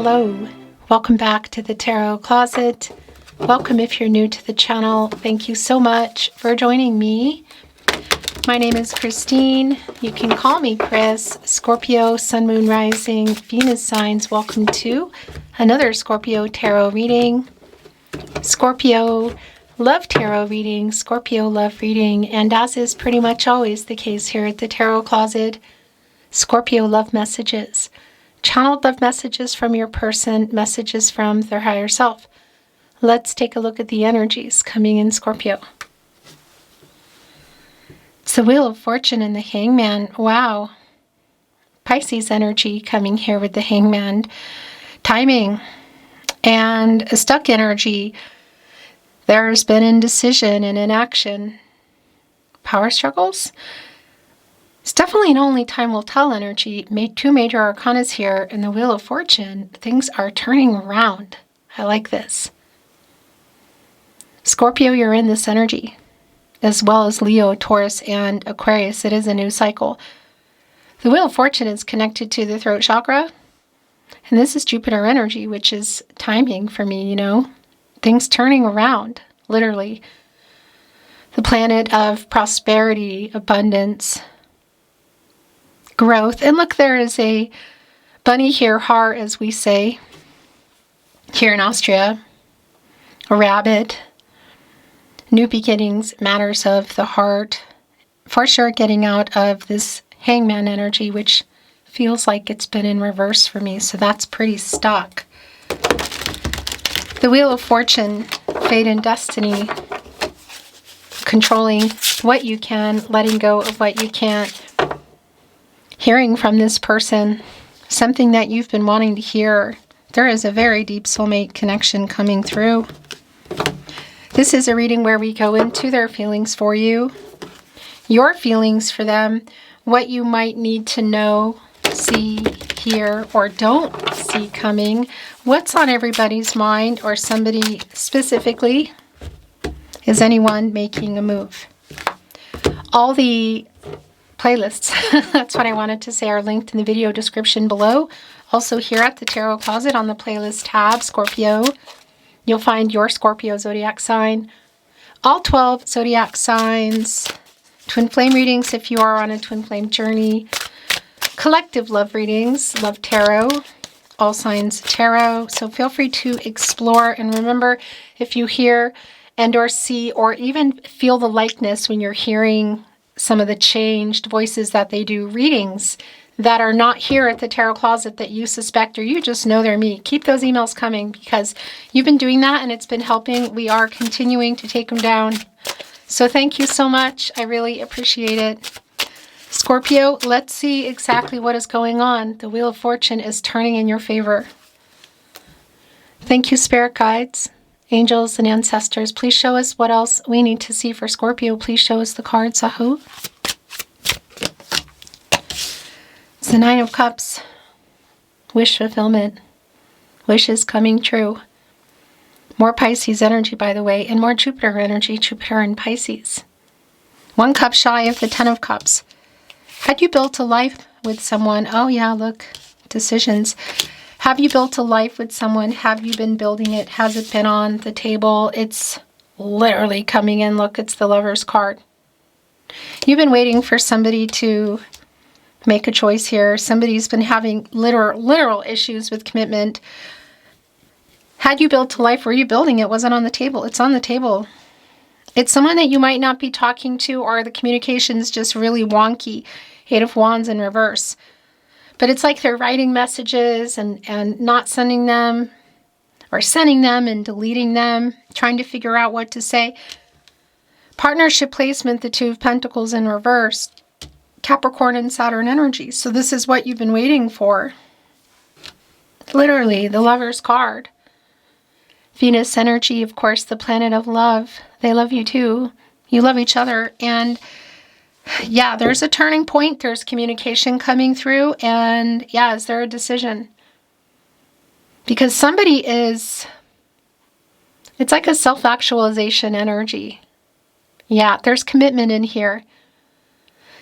hello. Welcome back to the Tarot Closet. Welcome if you're new to the channel. Thank you so much for joining me. My name is Christine. You can call me Chris. Scorpio, Sun, Moon, Rising, Venus signs. Welcome to another Scorpio tarot reading. Scorpio love tarot reading, Scorpio love reading, and as is pretty much always the case here at the Tarot Closet, Scorpio love messages. Channeled love messages from your person, messages from their higher self. Let's take a look at the energies coming in Scorpio. It's the Wheel of Fortune and the Hangman. Wow. Pisces energy coming here with the Hangman. Timing and a stuck energy. There's been indecision and inaction. Power struggles. It's definitely an only time will tell energy. Two major arcanas here in the Wheel of Fortune. Things are turning around. I like this. Scorpio, you're in this energy, as well as Leo, Taurus, and Aquarius. It is a new cycle. The Wheel of Fortune is connected to the throat chakra, and this is Jupiter energy, which is timing for me, you know. Things turning around, literally. The planet of prosperity, abundance, growth. And look, there is a bunny here, Haar, as we say here in Austria. A rabbit. New beginnings, matters of the heart. For sure, getting out of this Hangman energy, which feels like it's been in reverse for me. So that's pretty stuck. The Wheel of Fortune, fate and destiny. Controlling what you can, letting go of what you can't. Hearing from this person, something that you've been wanting to hear. There is a very deep soulmate connection coming through. This is a reading where we go into their feelings for you, your feelings for them, what you might need to know, see, hear, or don't see coming, what's on everybody's mind, or somebody specifically. Is anyone making a move? All the playlists, that's what I wanted to say, are linked in the video description below. Also here at the Tarot Closet on the playlist tab, Scorpio, you'll find your Scorpio zodiac sign, all 12 zodiac signs, twin flame readings if you are on a twin flame journey, collective love readings, love tarot, all signs tarot. So feel free to explore, and remember, if you hear and or see or even feel the likeness when you're hearing some of the changed voices that they do readings that are not here at the Tarot Closet that you suspect or you just know they're me, keep those emails coming because you've been doing that and it's been helping. We are continuing to take them down. So thank you so much. I really appreciate it. Scorpio, let's see exactly what is going on. The Wheel of Fortune is turning in your favor. Thank you, spirit guides, angels, and ancestors. Please show us what else we need to see for Scorpio. Please show us the cards. Ahu. It's the Nine of Cups. Wish fulfillment. Wishes coming true. More Pisces energy, by the way, and more Jupiter energy. Jupiter and Pisces. One cup shy of the Ten of Cups. Had you built a life with someone? Oh yeah, look. Decisions. Have you built a life with someone? Have you been building it? Has it been on the table? It's literally coming in. Look, it's the Lover's card. You've been waiting for somebody to make a choice here. Somebody's been having literal issues with commitment. Had you built a life? Were you building it? Was it on the table? It's on the table. It's someone that you might not be talking to, or the communication's just really wonky. Eight of Wands in reverse. But it's like they're writing messages and not sending them, or sending them and deleting them, trying to figure out what to say. Partnership placement, the Two of Pentacles in reverse, Capricorn and Saturn energy. So this is what you've been waiting for. Literally, the Lover's card. Venus energy, of course, the planet of love. They love you too. You love each other. And yeah, there's a turning point. There's communication coming through. And yeah, is there a decision? Because somebody is, it's like a self-actualization energy. Yeah, there's commitment in here.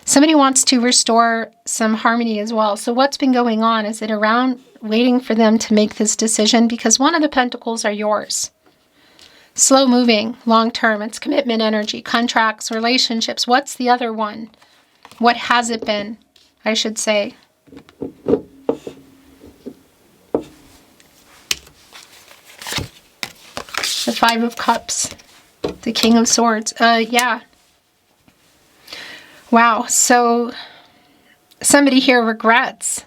Somebody wants to restore some harmony as well. So what's been going on? Is it around waiting for them to make this decision? Because one of the pentacles are yours. Slow moving, long term. It's commitment energy, contracts, relationships. What's the other one? What has it been, I should say? The Five of Cups. The King of Swords. Yeah. Wow. So somebody here regrets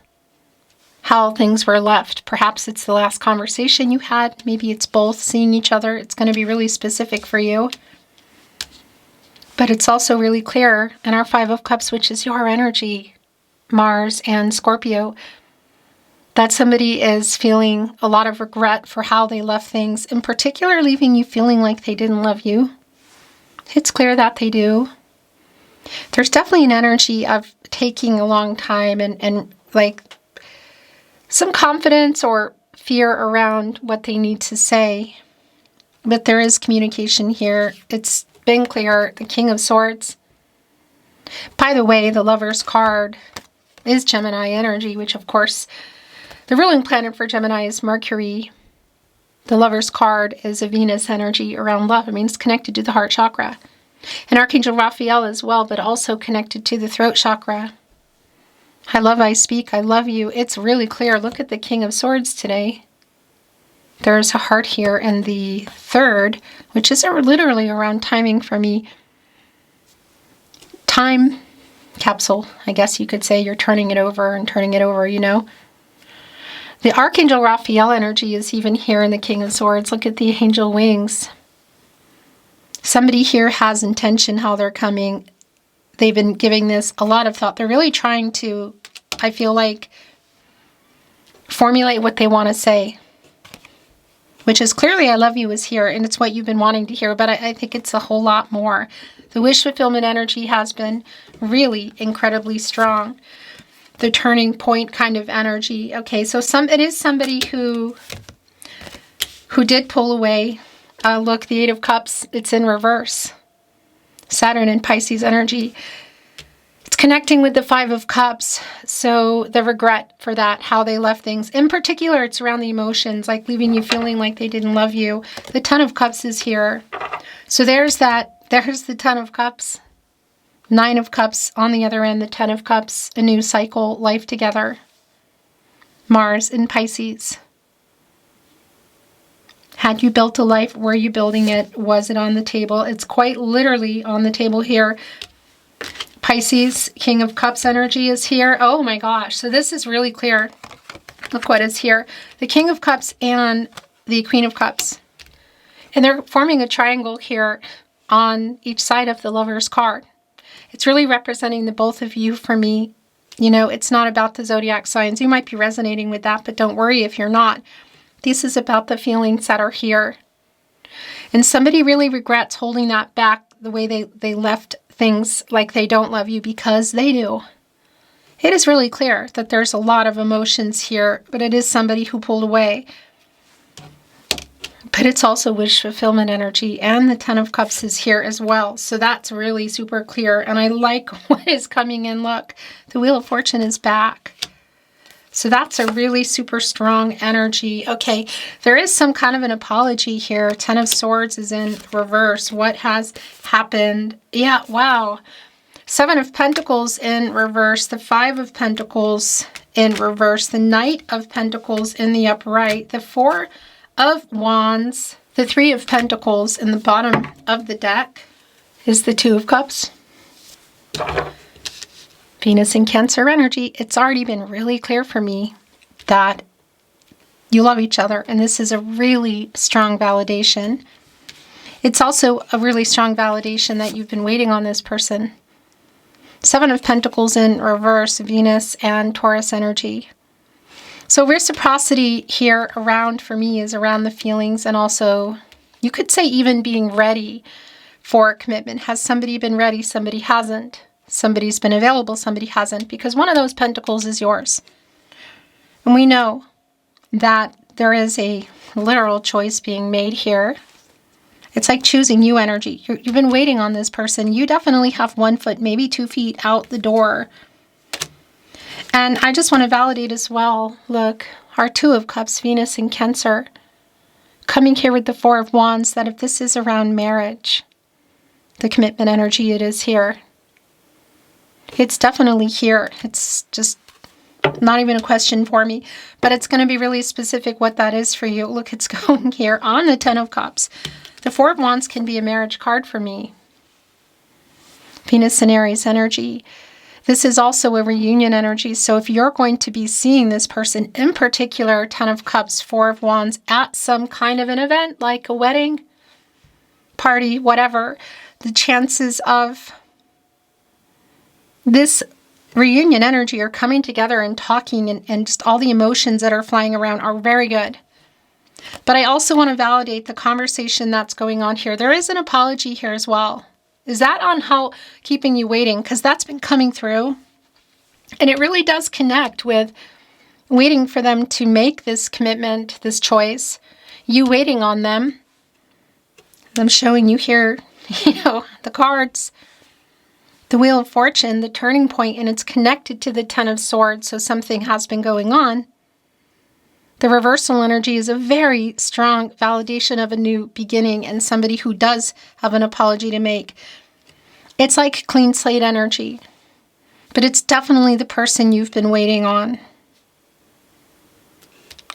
how things were left. Perhaps it's the last conversation you had. Maybe it's both, seeing each other. It's going to be really specific for you. But it's also really clear in our Five of Cups, which is your energy, Mars and Scorpio, that somebody is feeling a lot of regret for how they left things, in particular leaving you feeling like they didn't love you. It's clear that they do. There's definitely an energy of taking a long time and like some confidence or fear around what they need to say. But there is communication here. It's been clear. The King of Swords. By the way, the Lover's card is Gemini energy, which of course, the ruling planet for Gemini is Mercury. The Lover's card is a Venus energy around love. I mean, it's connected to the heart chakra. And Archangel Raphael as well, but also connected to the throat chakra. I love, I speak, I love you. It's really clear. Look at the King of Swords today. There's a heart here in the third, which is literally around timing for me. Time capsule, I guess you could say. You're turning it over and turning it over, you know. The Archangel Raphael energy is even here in the King of Swords. Look at the angel wings. Somebody here has intention how they're coming. They've been giving this a lot of thought. They're really trying to, I feel like, formulate what they want to say. Which is clearly I love you is here, and it's what you've been wanting to hear, but I think it's a whole lot more. The wish fulfillment energy has been really incredibly strong. The turning point kind of energy. Okay, so it is somebody who did pull away. Look, the Eight of Cups, it's in reverse. Saturn and Pisces energy. It's connecting with the Five of Cups. So the regret for that, how they left things. In particular, it's around the emotions, like leaving you feeling like they didn't love you. The Ten of Cups is here. So there's that. There's the Ten of Cups. Nine of Cups on the other end, the Ten of Cups, a new cycle, life together. Mars in Pisces. Had you built a life? Were you building it? Was it on the table? It's quite literally on the table here. Pisces, King of Cups energy is here. Oh my gosh. So this is really clear. Look what is here. The King of Cups and the Queen of Cups. And they're forming a triangle here on each side of the Lover's card. It's really representing the both of you for me. You know, it's not about the zodiac signs. You might be resonating with that, but don't worry if you're not. This is about the feelings that are here. And somebody really regrets holding that back, the way they left things like they don't love you, because they do. It is really clear that there's a lot of emotions here, but it is somebody who pulled away. But it's also wish fulfillment energy, and the Ten of Cups is here as well. So that's really super clear, and I like what is coming in. Look, the Wheel of Fortune is back. So that's a really super strong energy. Okay, there is some kind of an apology here. Ten of Swords is in reverse. What has happened? Yeah, wow. Seven of Pentacles in reverse. The Five of Pentacles in reverse. The Knight of Pentacles in the upright. The Four of Wands. The Three of Pentacles in the bottom of the deck is the Two of Cups. Venus and Cancer energy. It's already been really clear for me that you love each other, and this is a really strong validation. It's also a really strong validation that you've been waiting on this person. Seven of Pentacles in reverse, Venus and Taurus energy. So reciprocity here around for me is around the feelings, and also you could say even being ready for commitment. Has somebody been ready? Somebody hasn't. Somebody's been available, somebody hasn't, because one of those pentacles is yours. And we know that there is a literal choice being made here. It's like choosing you energy. You've been waiting on this person. You definitely have 1 foot, maybe 2 feet out the door. And I just want to validate as well. Look, our 2 of Cups, Venus and Cancer. Coming here with the 4 of Wands, that if this is around marriage, the commitment energy, it is here. It's definitely here. It's just not even a question for me. But it's going to be really specific what that is for you. Look, it's going here on the 10 of Cups. The 4 of Wands can be a marriage card for me. Venus and Aries energy. This is also a reunion energy. So if you're going to be seeing this person, in particular, 10 of Cups, 4 of Wands, at some kind of an event, like a wedding, party, whatever, the chances of this reunion energy are coming together and talking and just all the emotions that are flying around are very good. But I also want to validate the conversation that's going on here. There is an apology here as well. Is that on how keeping you waiting? Because that's been coming through. And it really does connect with waiting for them to make this commitment, this choice. You waiting on them. I'm showing you here, the cards. The Wheel of Fortune, the turning point, and it's connected to the 10 of Swords. So something has been going on. The reversal energy is a very strong validation of a new beginning and somebody who does have an apology to make. It's like clean slate energy, but it's definitely the person you've been waiting on.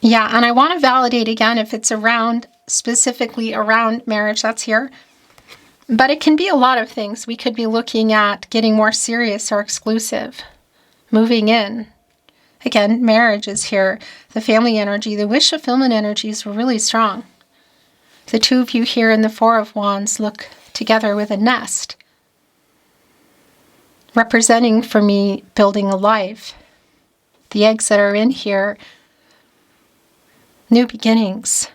Yeah, and I want to validate again if it's around, specifically around marriage, that's here. But it can be a lot of things. We could be looking at getting more serious or exclusive, moving in. Again, marriage is here. The family energy, the wish fulfillment energies were really strong. The 2 of you here in the 4 of Wands look together with a nest, representing for me building a life. The eggs that are in here, new beginnings.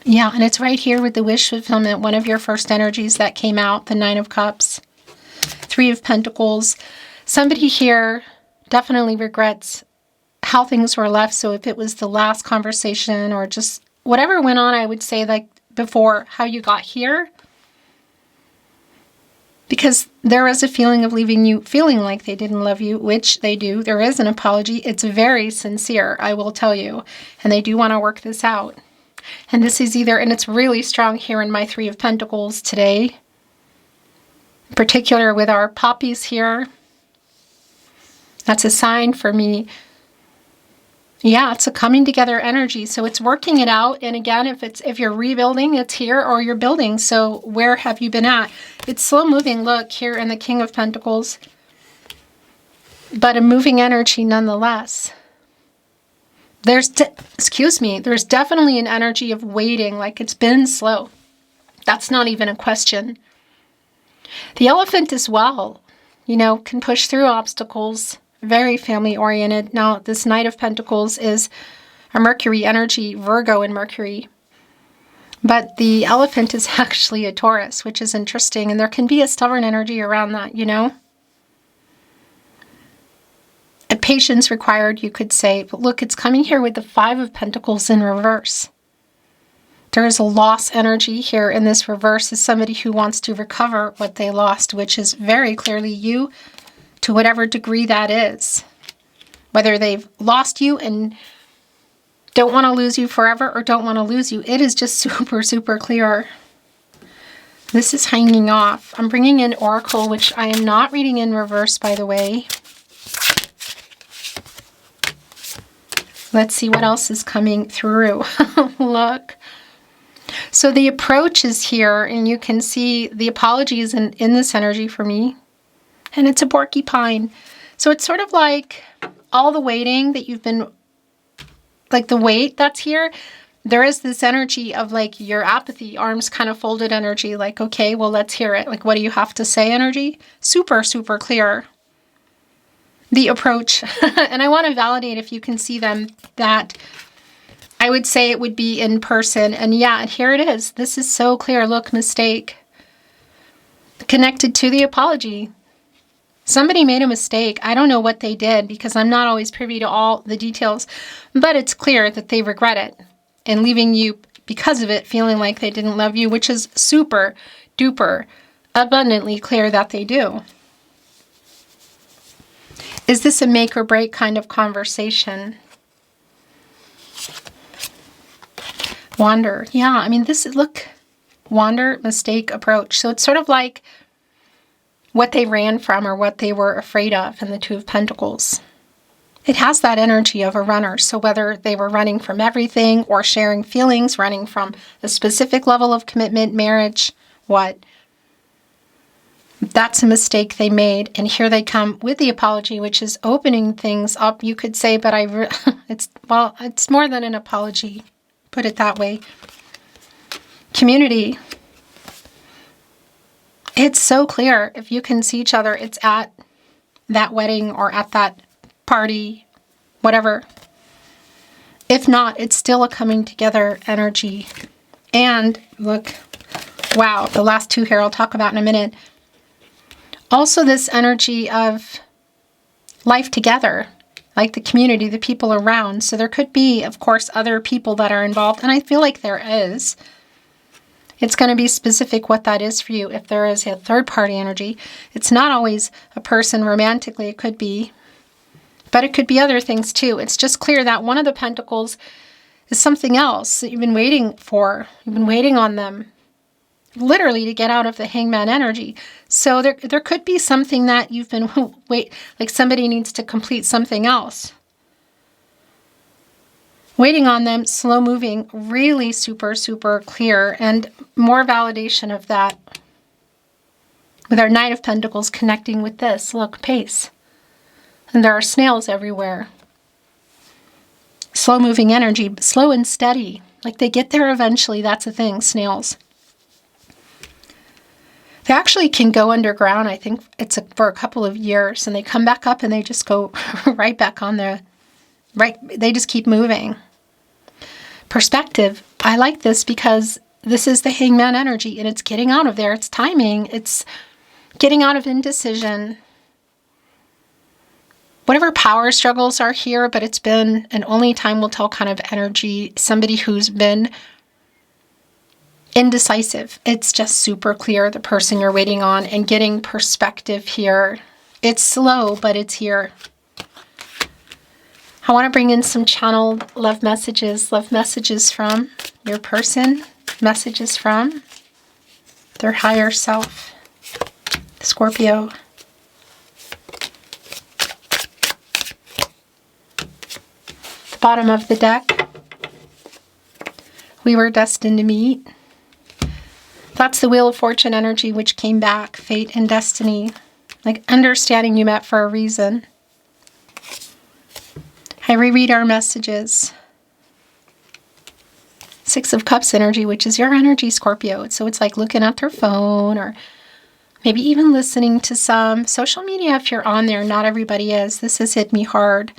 Yeah, and it's right here with the wish fulfillment, one of your first energies that came out, the 9 of Cups, 3 of Pentacles. Somebody here definitely regrets how things were left. So if it was the last conversation or just whatever went on, I would say like before how you got here. Because there is a feeling of leaving you feeling like they didn't love you, which they do. There is an apology. It's very sincere, I will tell you. And they do want to work this out. And this is either, and it's really strong here in my 3 of Pentacles today. In particular with our poppies here. That's a sign for me. Yeah, it's a coming together energy. So it's working it out. And again, if you're rebuilding, it's here, or you're building. So where have you been at? It's slow moving. Look here in the King of Pentacles. But a moving energy nonetheless. There's definitely an energy of waiting, like it's been slow. That's not even a question. The Elephant as well, can push through obstacles. Very family-oriented. Now, this Knight of Pentacles is a Mercury energy, Virgo and Mercury. But the Elephant is actually a Taurus, which is interesting. And there can be a stubborn energy around that, A patience required, you could say. But look, it's coming here with the 5 of Pentacles in reverse. There is a loss energy here in this reverse as somebody who wants to recover what they lost, which is very clearly you, to whatever degree that is. Whether they've lost you and don't want to lose you forever or don't want to lose you. It is just super, super clear. This is hanging off. I'm bringing in Oracle, which I am not reading in reverse, by the way. Let's see what else is coming through. Look. So the approach is here, and you can see the apology is in this energy for me. And it's a porcupine. So it's sort of like all the waiting that you've been, like the wait that's here. There is this energy of like your apathy, arms kind of folded energy. Like, okay, well, let's hear it. Like, what do you have to say energy? Super, super clear. The approach. And I want to validate if you can see them, that I would say it would be in person. And yeah, here it is. This is so clear. Look, mistake. Connected to the apology. Somebody made a mistake. I don't know what they did because I'm not always privy to all the details, but it's clear that they regret it and leaving you because of it, feeling like they didn't love you, which is super duper abundantly clear that they do. Is this a make or break kind of conversation? Wander. Yeah, I mean, this, look, wander, mistake, approach. So it's sort of like what they ran from or what they were afraid of in the Two of Pentacles. It has that energy of a runner. So whether they were running from everything or sharing feelings, running from a specific level of commitment, marriage, what? That's a mistake they made. And here they come with the apology, which is opening things up, you could say, but it's more than an apology. Put it that way. Community. It's so clear. If you can see each other, it's at that wedding or at that party, whatever. If not, it's still a coming together energy. And look, wow, the last two here I'll talk about in a minute. Also this energy of life together, like the community, the people around. So there could be, of course, other people that are involved. And I feel like there is. It's going to be specific what that is for you. If there is a third party energy, it's not always a person romantically. It could be, but it could be other things too. It's just clear that one of the pentacles is something else that you've been waiting for. You've been waiting on them literally to get out of the hangman energy. So there could be something that you've been like somebody needs to complete something else. Waiting on them, slow moving, really super, super clear, and more validation of that with our Knight of Pentacles connecting with this. Look, pace. And there are snails everywhere. Slow moving energy, slow and steady. Like they get there eventually. That's the thing, snails. They actually can go underground. I think it's for a couple of years, and they come back up and they just go right back on the, they just keep moving. Perspective. I like this because this is the hangman energy and it's getting out of there. It's timing. It's getting out of indecision. Whatever power struggles are here, but it's been an only time will tell kind of energy. Somebody who's been indecisive. It's just super clear, the person you're waiting on, and getting perspective here. It's slow, but it's here. I want to bring in some channeled love messages from your person, messages from their higher self, Scorpio. The bottom of the deck, we were destined to meet. That's the Wheel of Fortune energy, which came back, fate and destiny, like understanding you met for a reason. I reread our messages. Six of Cups energy, which is your energy, Scorpio. So it's like looking at their phone or maybe even listening to some social media if you're on there. Not everybody is. This has hit me hard.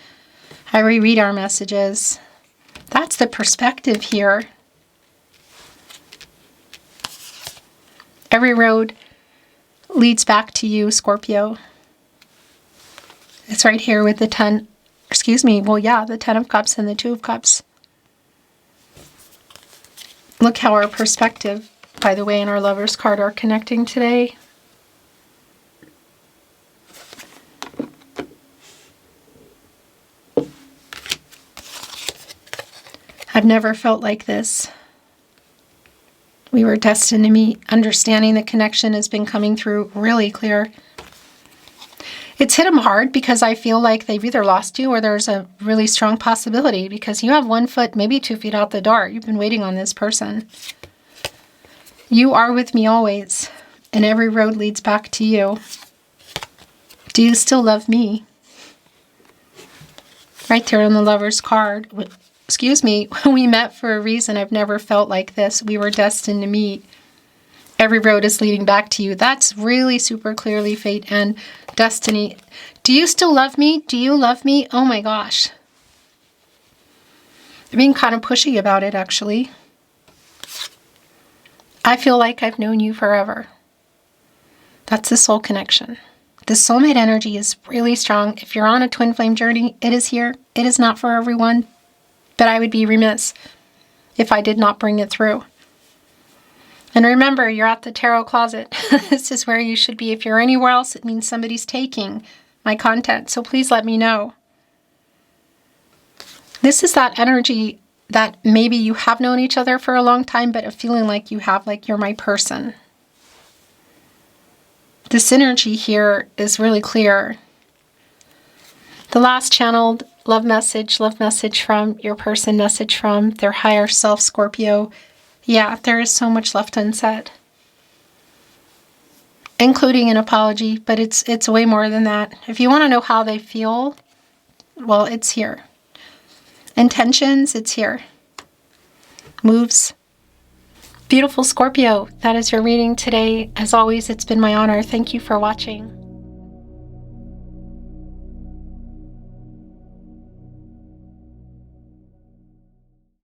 I reread our messages. That's the perspective here. Every road leads back to you, Scorpio. It's right here with the 10. The 10 of Cups and the 2 of Cups. Look how our perspective, by the way, and our Lover's card are connecting today. I've never felt like this. We were destined to meet. Understanding the connection has been coming through really clear. It's hit them hard because I feel like they've either lost you or there's a really strong possibility because you have 1 foot, maybe 2 feet out the door. You've been waiting on this person. You are with me always, and every road leads back to you. Do you still love me? Right there on the Lover's card. We met for a reason. I've never felt like this. We were destined to meet. Every road is leading back to you. That's really super clearly fate and destiny. Do you still love me? Do you love me? Oh my gosh. I'm being kind of pushy about it, actually. I feel like I've known you forever. That's the soul connection. The soulmate energy is really strong. If you're on a twin flame journey, it is here. It is not for everyone, but I would be remiss if I did not bring it through. And remember, you're at the tarot closet. This is where you should be. If you're anywhere else, it means somebody's taking my content. So please let me know. This is that energy that maybe you have known each other for a long time, but a feeling like you have, like you're my person. This energy here is really clear. The last channeled love message from your person, message from their higher self, Scorpio. Yeah, there is so much left unsaid, including an apology, but it's way more than that. If you want to know how they feel, well, it's here. Intentions, it's here. Moves. Beautiful Scorpio, that is your reading today. As always, it's been my honor. Thank you for watching.